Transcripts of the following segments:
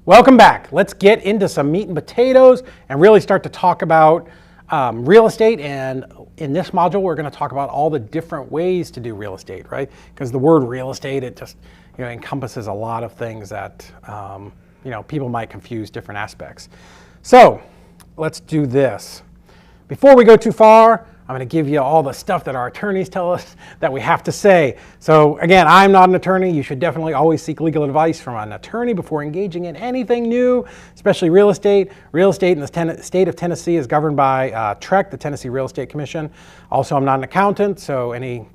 Welcome back. Let's get into some meat and potatoes and really start to talk about real estate. And in this module, we're going to talk about all the different ways to do real estate, right? Because the word real estate, it just encompasses a lot of things that people might confuse different aspects. So let's do this. Before we go too far, I'm going to give you all the stuff that our attorneys tell us that we have to say. So again, I'm not an attorney. You should definitely always seek legal advice from an attorney before engaging in anything new, especially real estate. Real estate in the state of Tennessee is governed by TREC, the Tennessee Real Estate Commission. Also, I'm not an accountant, so any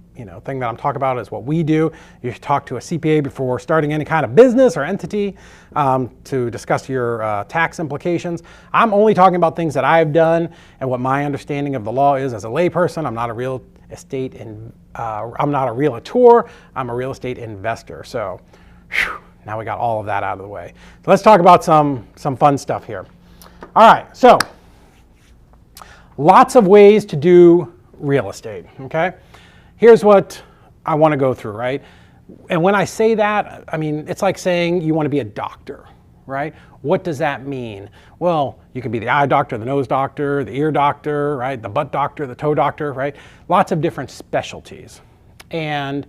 thing that I'm talking about is what we do. You should talk to a CPA before starting any kind of business or entity to discuss your tax implications. I'm only talking about things that I've done and what my understanding of the law is as a layperson. I'm not a real estate I'm not a realtor. I'm a real estate investor. So now we got all of that out of the way. So let's talk about some fun stuff here. All right, so lots of ways to do real estate, okay? Here's what I want to go through, right? And when I say that, I mean, it's like saying you want to be a doctor, right? What does that mean? Well, you can be the eye doctor, the nose doctor, the ear doctor, right? The butt doctor, the toe doctor, right? Lots of different specialties. And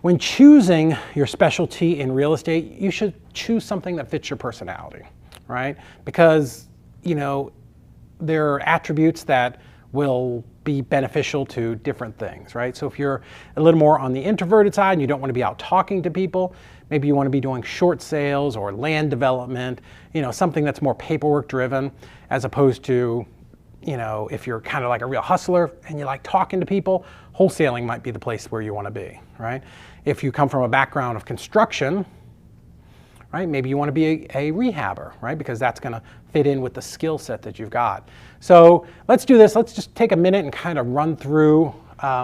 when choosing your specialty in real estate, you should choose something that fits your personality, right? Because, there are attributes that will be beneficial to different things, right? So if you're a little more on the introverted side and you don't want to be out talking to people, maybe you want to be doing short sales or land development, something that's more paperwork driven, as opposed to, if you're kind of like a real hustler and you like talking to people, wholesaling might be the place where you want to be, right? If you come from a background of construction, right? Maybe you want to be a rehabber, right? Because that's going to fit in with the skill set that you've got. So let's do this. Let's just take a minute and kind of run through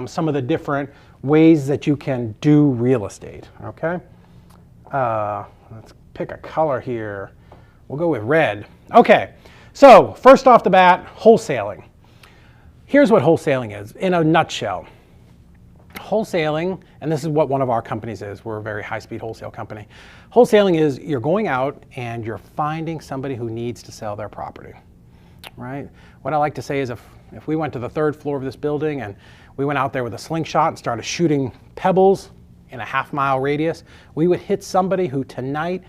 some of the different ways that you can do real estate, okay? Let's pick a color here. We'll go with red. Okay, so first off the bat, wholesaling. Here's what wholesaling is in a nutshell. Wholesaling, and this is what one of our companies is. We're a very high-speed wholesale company. Wholesaling is you're going out and you're finding somebody who needs to sell their property, right? What I like to say is if we went to the third floor of this building and we went out there with a slingshot and started shooting pebbles in a half-mile radius, we would hit somebody who tonight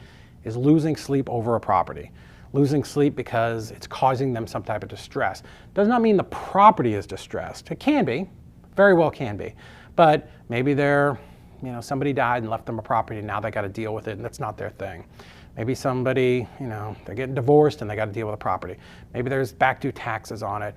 is losing sleep over a property. Losing sleep because it's causing them some type of distress. Does not mean the property is distressed. It can be, very well can be. But maybe somebody died and left them a property and now they got to deal with it and that's not their thing. Maybe somebody, they're getting divorced and they got to deal with a property. Maybe there's back due taxes on it,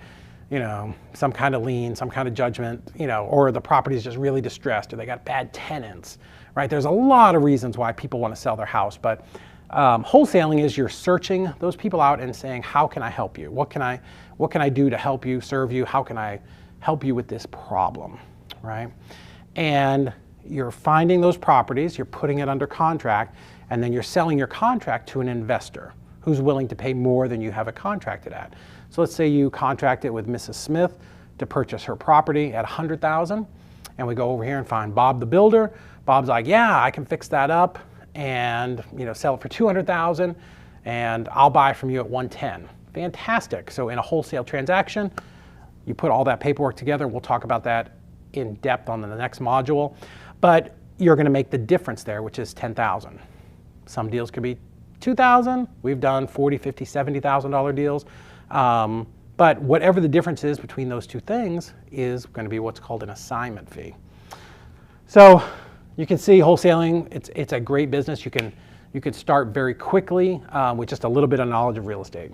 some kind of lien, some kind of judgment, or the property is just really distressed or they got bad tenants, right? There's a lot of reasons why people want to sell their house, but wholesaling is you're searching those people out and saying, how can I help you? What can I do to help you, serve you? How can I help you with this problem? Right? And you're finding those properties, you're putting it under contract, and then you're selling your contract to an investor who's willing to pay more than you have it contracted at. So let's say you contract it with Mrs. Smith to purchase her property at $100,000, and we go over here and find Bob the builder. Bob's like, yeah, I can fix that up and sell it for $200,000, and I'll buy from you at $110,000. Fantastic. So in a wholesale transaction, you put all that paperwork together. We'll talk about that in depth on the next module, but you're going to make the difference there, which is $10,000. Some deals could be $2,000. We've done $40,000, $50,000, $70,000 deals. But whatever the difference is between those two things is going to be what's called an assignment fee. So you can see wholesaling, it's a great business. You can start very quickly with just a little bit of knowledge of real estate.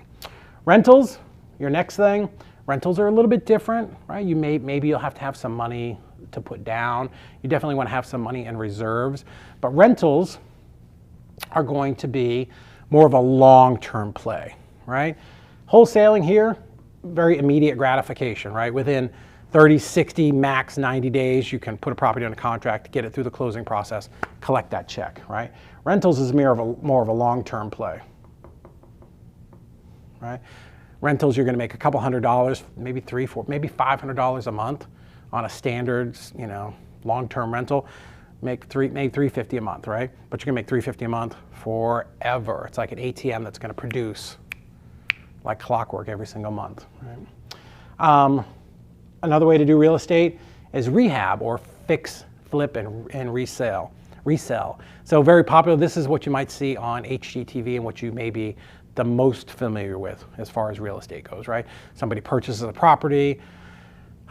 Rentals, your next thing. Rentals are a little bit different, right? Maybe you'll have to have some money to put down. You definitely want to have some money in reserves. But rentals are going to be more of a long-term play, right? Wholesaling here, very immediate gratification, right? Within 30, 60, max 90 days, you can put a property under contract, get it through the closing process, collect that check, right? Rentals is more of a long-term play, right? Rentals, you're going to make a couple $100, maybe $300, $400, maybe $500 a month on a standard, long-term rental. make $350 a month, right? But you're gonna make $350 a month forever. It's like an ATM that's gonna produce like clockwork every single month, right? Another way to do real estate is rehab or fix, flip, and resell. So very popular. This is what you might see on HGTV and what you may be the most familiar with as far as real estate goes, right? Somebody purchases a property.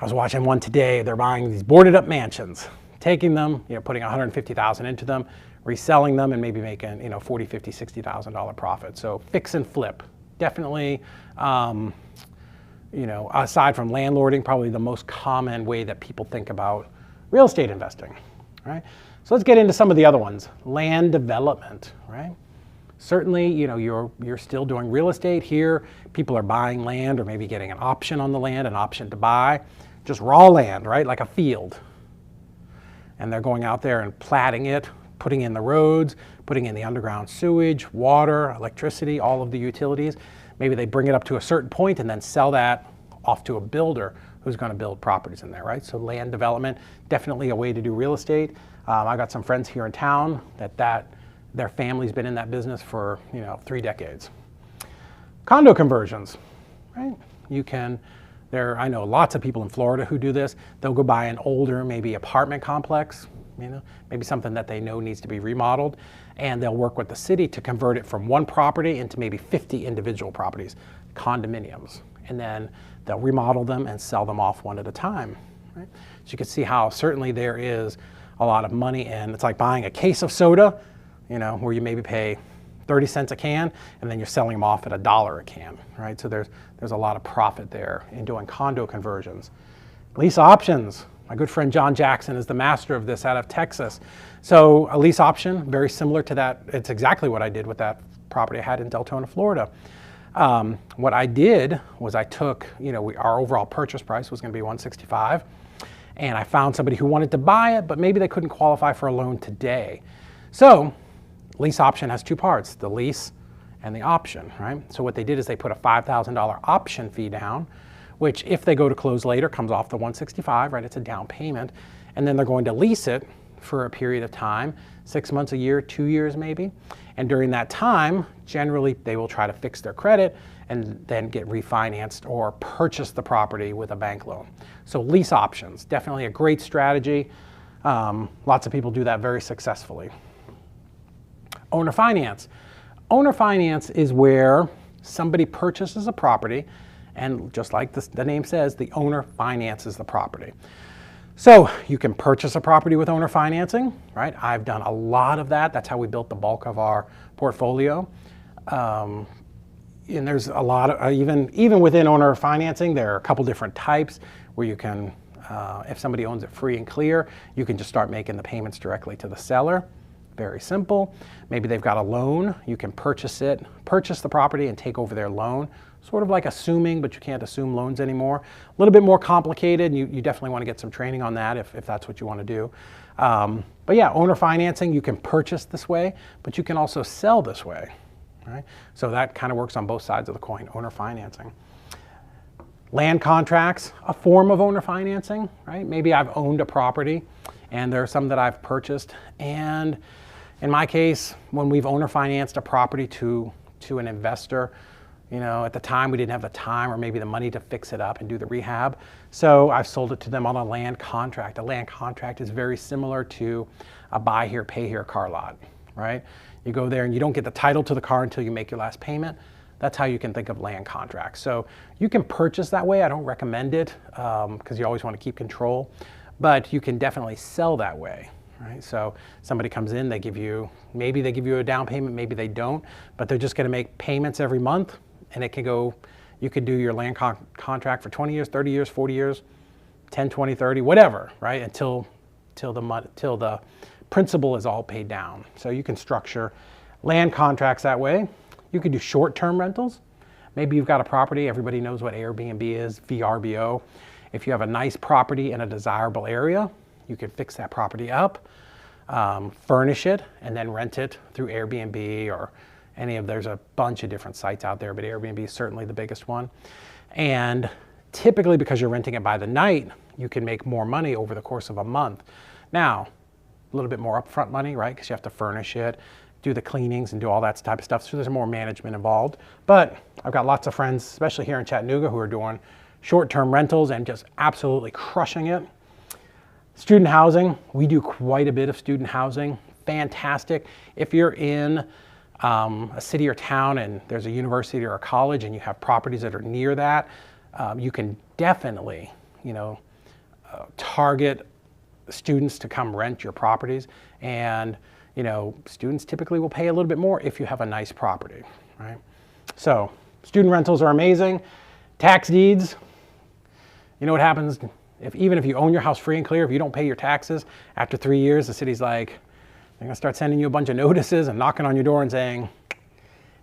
I was watching one today. They're buying these boarded up mansions, taking them, putting $150,000 into them, reselling them, and maybe making, $40,000, $50,000, $60,000 profit. So fix and flip, definitely. Aside from landlording, probably the most common way that people think about real estate investing, right? So let's get into some of the other ones. Land development, right? Certainly, you're still doing real estate here. People are buying land or maybe getting an option on the land, an option to buy, just raw land, right? Like a field. And they're going out there and platting it, putting in the roads, putting in the underground sewage, water, electricity, all of the utilities. Maybe they bring it up to a certain point and then sell that off to a builder who's going to build properties in there, right? So land development, definitely a way to do real estate. I got some friends here in town that their family's been in that business for 3 decades. Condo conversions, right? I know lots of people in Florida who do this. They'll go buy an older, maybe apartment complex, maybe something that they know needs to be remodeled, and they'll work with the city to convert it from one property into maybe 50 individual properties, condominiums, and then they'll remodel them and sell them off one at a time, right? So you can see how certainly there is a lot of money in. It's like buying a case of soda, where you maybe pay 30 cents a can, and then you're selling them off at $1 a can, right? So there's a lot of profit there in doing condo conversions. Lease options. My good friend John Jackson is the master of this out of Texas. So a lease option, very similar to that. It's exactly what I did with that property I had in Deltona, Florida. What I did was I took, our overall purchase price was going to be $165, and I found somebody who wanted to buy it, but maybe they couldn't qualify for a loan today. So lease option has 2 parts, the lease and the option, right? So what they did is they put a $5,000 option fee down, which if they go to close later comes off the $165, right? It's a down payment. And then they're going to lease it for a period of time, 6 months, a year, 2 years maybe. And during that time, generally they will try to fix their credit and then get refinanced or purchase the property with a bank loan. So lease options, definitely a great strategy. Lots of people do that very successfully. Owner finance. Owner finance is where somebody purchases a property, and just like the name says, the owner finances the property. So you can purchase a property with owner financing, right? I've done a lot of that. That's how we built the bulk of our portfolio. And there's a lot of, even within owner financing, there are a couple different types where you can, if somebody owns it free and clear, you can just start making the payments directly to the seller. Very simple. Maybe they've got a loan. You can purchase the property and take over their loan. Sort of like assuming, but you can't assume loans anymore. A little bit more complicated. You definitely want to get some training on that if that's what you want to do. But yeah, owner financing, you can purchase this way, but you can also sell this way, right? So that kind of works on both sides of the coin, owner financing. Land contracts, a form of owner financing, right? Maybe I've owned a property and there are some that I've purchased, and in my case, when we've owner financed a property to an investor, at the time we didn't have the time or maybe the money to fix it up and do the rehab. So I've sold it to them on a land contract. A land contract is very similar to a buy here, pay here car lot, right? You go there and you don't get the title to the car until you make your last payment. That's how you can think of land contracts. So you can purchase that way. I don't recommend it because you always want to keep control, but you can definitely sell that way. Right? So somebody comes in, maybe they give you a down payment, maybe they don't, but they're just going to make payments every month, and it can go, you could do your land contract for 20 years, 30 years, 40 years, 10, 20, 30, whatever, right? Until the principal is all paid down. So you can structure land contracts that way. You could do short-term rentals. Maybe you've got a property, everybody knows what Airbnb is, VRBO. If you have a nice property in a desirable area, you can fix that property up, furnish it, and then rent it through Airbnb or there's a bunch of different sites out there, but Airbnb is certainly the biggest one. And typically because you're renting it by the night, you can make more money over the course of a month. Now, a little bit more upfront money, right? Because you have to furnish it, do the cleanings, and do all that type of stuff. So there's more management involved. But I've got lots of friends, especially here in Chattanooga, who are doing short-term rentals and just absolutely crushing it. Student housing, we do quite a bit of student housing. Fantastic. If you're in a city or town and there's a university or a college and you have properties that are near that, you can definitely, target students to come rent your properties. And, students typically will pay a little bit more if you have a nice property, right? So student rentals are amazing. Tax deeds, you know what happens even if you own your house free and clear, if you don't pay your taxes, after 3 years, the city's like, they're gonna start sending you a bunch of notices and knocking on your door and saying,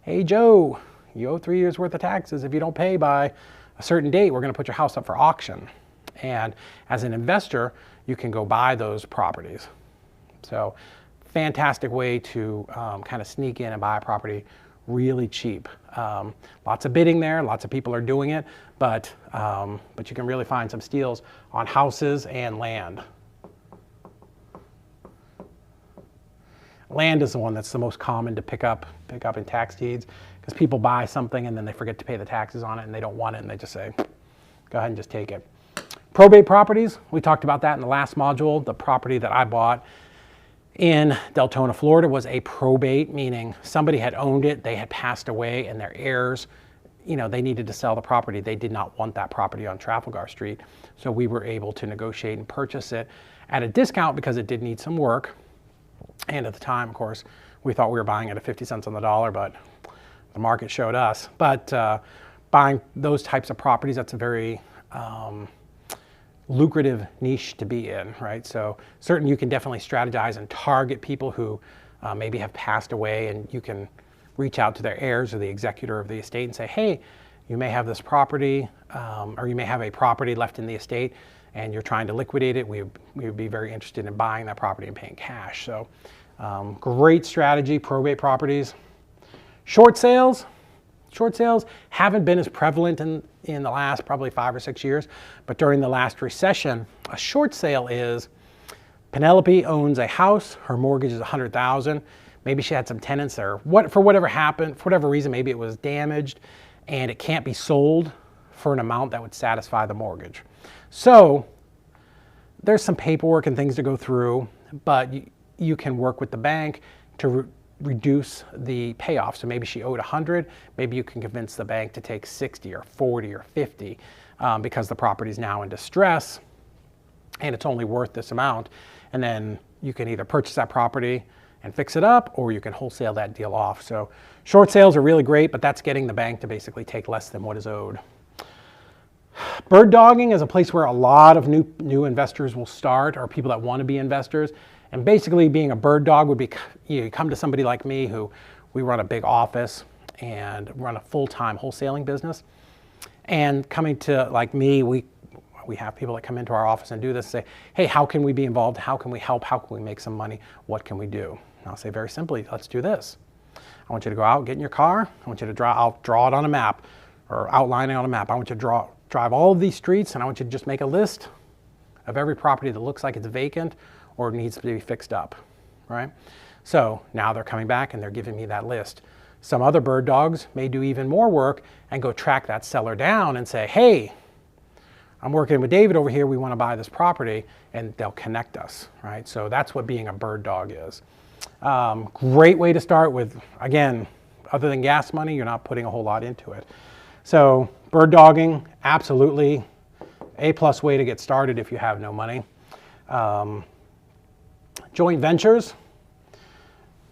hey, Joe, you owe 3 years worth of taxes. If you don't pay by a certain date, we're gonna put your house up for auction. And as an investor, you can go buy those properties. So fantastic way to kind of sneak in and buy a property really cheap. Lots of bidding there, lots of people are doing it, but you can really find some steals on houses and land. Land is the one that's the most common to pick up in tax deeds, because people buy something and then they forget to pay the taxes on it and they don't want it and they just say, go ahead and just take it. Probate properties, we talked about that in the last module. The property that I bought in Deltona, Florida was a probate, meaning somebody had owned it, they had passed away, and their heirs, they needed to sell the property. They did not want that property on Trafalgar Street. So we were able to negotiate and purchase it at a discount because it did need some work. And at the time, of course, we thought we were buying it at 50 cents on the dollar, but the market showed us. But buying those types of properties, that's a very lucrative niche to be in, right? So certainly you can definitely strategize and target people who maybe have passed away, and you can reach out to their heirs or the executor of the estate and say, hey, you may have this property, or you may have a property left in the estate and you're trying to liquidate it. We would be very interested in buying that property and paying cash. So great strategy, probate properties. Short sales haven't been as prevalent in the last probably 5 or 6 years, but during the last recession, a short sale is Penelope owns a house, her mortgage is $100,000. Maybe she had some tenants there. For whatever happened, for whatever reason, maybe it was damaged and it can't be sold for an amount that would satisfy the mortgage. So there's some paperwork and things to go through, but you can work with the bank to reduce the payoff. So maybe she owed 100, maybe you can convince the bank to take 60 or 40 or 50 because the property is now in distress and it's only worth this amount. And then you can either purchase that property and fix it up, or you can wholesale that deal off. So short sales are really great, but that's getting the bank to basically take less than what is owed. Bird dogging is a place where a lot of new investors will start, or people that want to be investors. And basically being a bird dog would be, you come to somebody like me who, we run a big office and run a full-time wholesaling business. And coming to like me, we have people that come into our office and do this, say, hey, how can we be involved? How can we help? How can we make some money? What can we do? And I'll say very simply, let's do this. I want you to go out, get in your car. I want you to I'll draw it on a map or outline it on a map. I want you to drive all of these streets, and I want you to just make a list of every property that looks like it's vacant or needs to be fixed up, right? So now they're coming back and they're giving me that list. Some other bird dogs may do even more work and go track that seller down and say, hey, I'm working with David over here, we want to buy this property, and they'll connect us, right? So that's what being a bird dog is. Great way to start with, again, other than gas money, you're not putting a whole lot into it. So bird dogging, absolutely A+ way to get started if you have no money. Joint ventures,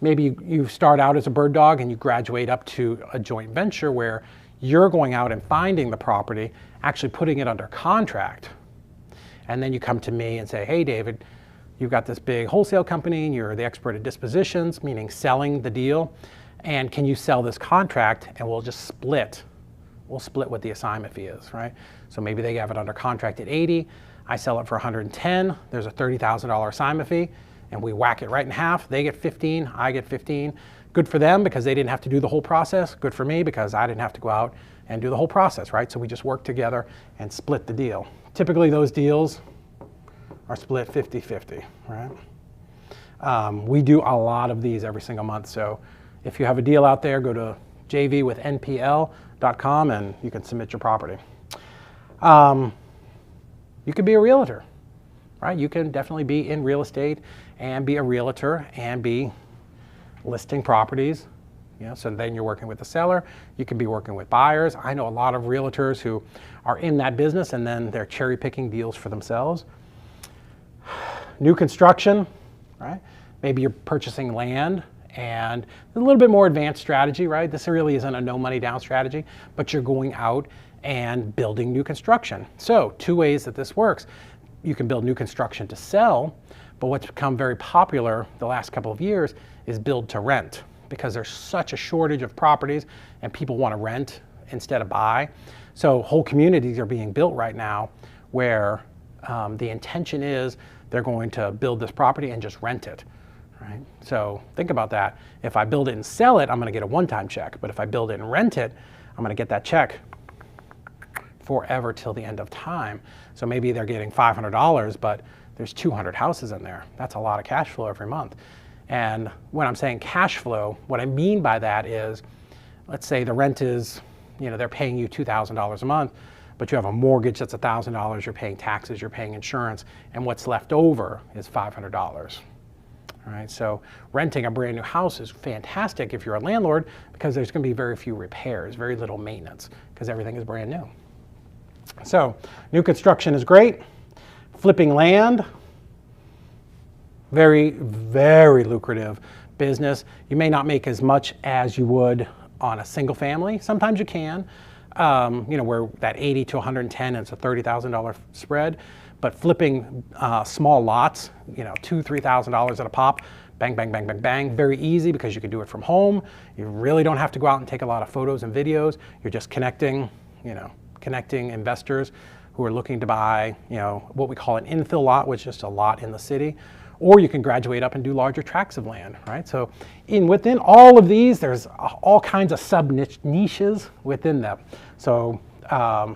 maybe you start out as a bird dog and you graduate up to a joint venture where you're going out and finding the property, actually putting it under contract. And then you come to me and say, hey, David, you've got this big wholesale company and you're the expert at dispositions, meaning selling the deal. And can you sell this contract and we'll just split. We'll split what the assignment fee is, right? So maybe they have it under contract at 80, I sell it for 110, there's a $30,000 assignment fee, and we whack it right in half. They get 15, I get 15. Good for them because they didn't have to do the whole process. Good for me because I didn't have to go out and do the whole process, right? So we just work together and split the deal. Typically those deals are split 50-50, right? We do a lot of these every single month. So if you have a deal out there, go to jvwithnpl.com and you can submit your property. You could be a realtor, right? You can definitely be in real estate and be a realtor and be listing properties. So then you're working with the seller. You can be working with buyers. I know a lot of realtors who are in that business and then they're cherry picking deals for themselves. New construction, right? Maybe you're purchasing land and a little bit more advanced strategy, right? This really isn't a no money down strategy, but you're going out and building new construction. So 2 ways that this works. You can build new construction to sell, but what's become very popular the last couple of years is build to rent, because there's such a shortage of properties and people want to rent instead of buy. So whole communities are being built right now where the intention is they're going to build this property and just rent it, right? So think about that. If I build it and sell it, I'm going to get a one-time check. But if I build it and rent it, I'm going to get that check forever till the end of time. So maybe they're getting $500, but there's 200 houses in there. That's a lot of cash flow every month. And when I'm saying cash flow, what I mean by that is, let's say the rent is, they're paying you $2,000 a month, but you have a mortgage that's $1,000, you're paying taxes, you're paying insurance, and what's left over is $500. All right, so renting a brand new house is fantastic if you're a landlord, because there's going to be very few repairs, very little maintenance, because everything is brand new. So new construction is great. Flipping land, very, very lucrative business. You may not make as much as you would on a single family. Sometimes you can, where that 80 to 110, it's a $30,000 spread. But flipping small lots, $2,000, $3,000 at a pop, bang, bang, bang, bang, bang, very easy because you can do it from home. You really don't have to go out and take a lot of photos and videos. You're just connecting investors who are looking to buy, what we call an infill lot, which is just a lot in the city. Or you can graduate up and do larger tracts of land, right? So within all of these, there's all kinds of sub niches within them. So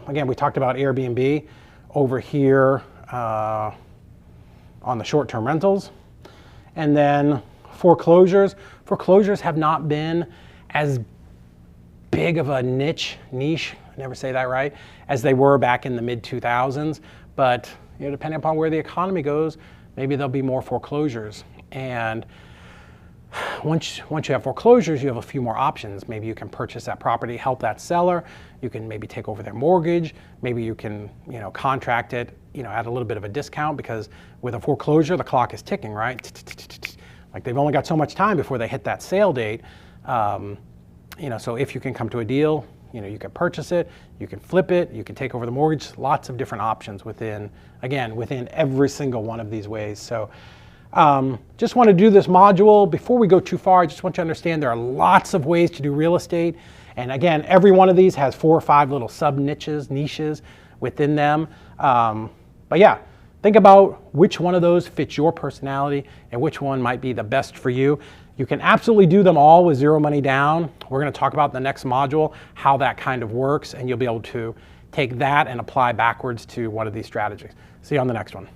again, we talked about Airbnb over here on the short-term rentals. And then foreclosures. Foreclosures have not been as big of a niche, I never say that right, as they were back in the mid-2000s. But depending upon where the economy goes, maybe there'll be more foreclosures. And once you have foreclosures, you have a few more options. Maybe you can purchase that property, help that seller. You can maybe take over their mortgage. Maybe you can, contract it, at a little bit of a discount, because with a foreclosure, the clock is ticking, right? Like they've only got so much time before they hit that sale date. So if you can come to a deal, you can purchase it, you can flip it, you can take over the mortgage, lots of different options within every single one of these ways. So just want to do this module. Before we go too far, I just want you to understand there are lots of ways to do real estate. And again, every one of these has 4 or 5 little sub niches within them. But yeah, think about which one of those fits your personality and which one might be the best for you. You can absolutely do them all with zero money down. We're going to talk about in the next module how that kind of works, and you'll be able to take that and apply backwards to one of these strategies. See you on the next one.